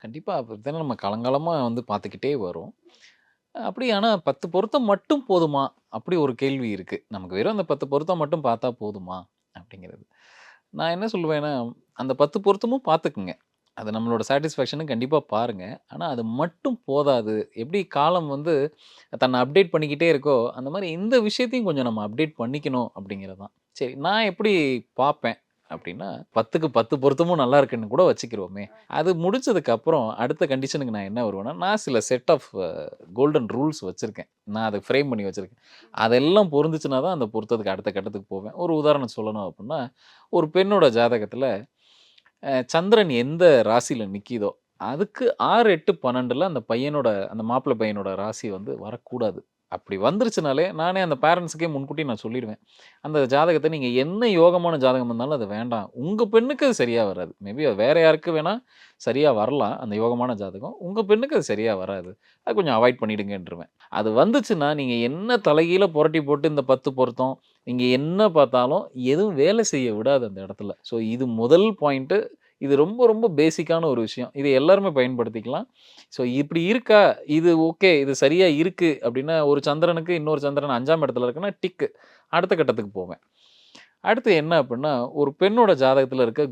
கண்டிப்பா. அப்படித்தானே நம்ம காலங்காலமா வந்து பார்த்துக்கிட்டே வரோம். அப்படி ஆனா 10 பொருத்தம் மட்டும் போதுமா? அப்படி ஒரு கேள்வி இருக்கு. நமக்கு வெறும் அந்த 10 பொருத்தம் மட்டும் பார்த்தா போதுமா? அப்படிங்கிறது. நான் என்ன சொல்லுவேன்னா, அந்த 10 பொருத்தமும் பார்த்துக்குங்க. அது நம்மளோட சாட்டிஸ்ஃபேக்ஷனுக்கு கண்டிப்பா பாருங்க. ஆனா அது மட்டும் போதாது. எப்படி காலம் வந்து தன்னை அப்டேட் பண்ணிக்கிட்டே இருக்கோ, அந்த மாரி இந்த விஷயத்தையும் கொஞ்சம் நம்ம அப்டேட் பண்ணிக்கணும் அப்படிங்கிறது தான். சரி நான் எப்படி பார்ப்பேன் அப்படின்னா, 10க்கு 10 பொருத்தமும் நல்லா இருக்குன்னு கூட வச்சுக்கிருவோமே. அது முடிச்சதுக்கு அப்புறம் அடுத்த கண்டிஷனுக்கு நான் என்ன வருவேன்னா, நான் சில செட் ஆஃப் கோல்டன் ரூல்ஸ் வச்சிருக்கேன். நான் அத ஃப்ரேம் பண்ணி வச்சிருக்கேன். அதெல்லாம் பொருந்துச்சுனா தான் அந்த பொருத்தத்துக்கு அடுத்த கட்டத்துக்கு போவேன். ஒரு உதாரணம் சொல்லணும் அப்புட்ன்னா, ஒரு பெண்ணோட ஜாதகத்தில சந்திரன் எந்த ராசியில நிக்கிதோ, அதுக்கு 6, 8, 12ல அந்த பையனோட அந்த மாப்பிள்ளை பையனோட ராசி வந்து வரக்கூடாது. அப்படி வந்துருச்சுனாலே, நானே அந்த பேரன்ட்ஸ்க்கே முன்கூட்டியே நான் சொல்லிருவேன். அந்த ஜாதகத்த நீங்க என்ன யோகமான ஜாதகம் இருந்தாலும் அது வேண்டாம். உங்க பெண்ணுக்கு அது சரியா வராது. மேபி அது வேற யாருக்கு வேணா சரியா வரலாம், அந்த யோகமான ஜாதகம். உங்க பெண்ணுக்கு அது சரியா வராது. அது கொஞ்சம் அவாய்ட் பண்ணிடுங்கன்ருவேன். அது வந்துச்சுன்னா, நீங்க என்ன தலைகீழ புரட்டி போட்டு இந்த 10 பொருத்தம், நீங்க என்ன பார்த்தாலும் எதுவும் வேலை செய்ய விடாது அந்த இடத்துல. ஸோ இது முதல் பாயிண்ட்டு. இது ரொம்ப ரொம்ப பேசிக்கான ஒரு விஷயம். இத எல்லாருமே பயன்படுத்திக்கலாம். ஸோ இப்படி இருக்கா? இது ஓகே. இது சரியா இருக்கு அப்படின்னா, ஒரு சந்திரனுக்கு இன்னொரு சந்திரன் 5ஆம் இடத்துல இருக்குன்னா டிக்கு. அடுத்த கட்டத்துக்கு போவேன். அடுத்து என்ன அப்படின்னா, ஒரு பெண்ணோட ஜாதகத்துல இருக்க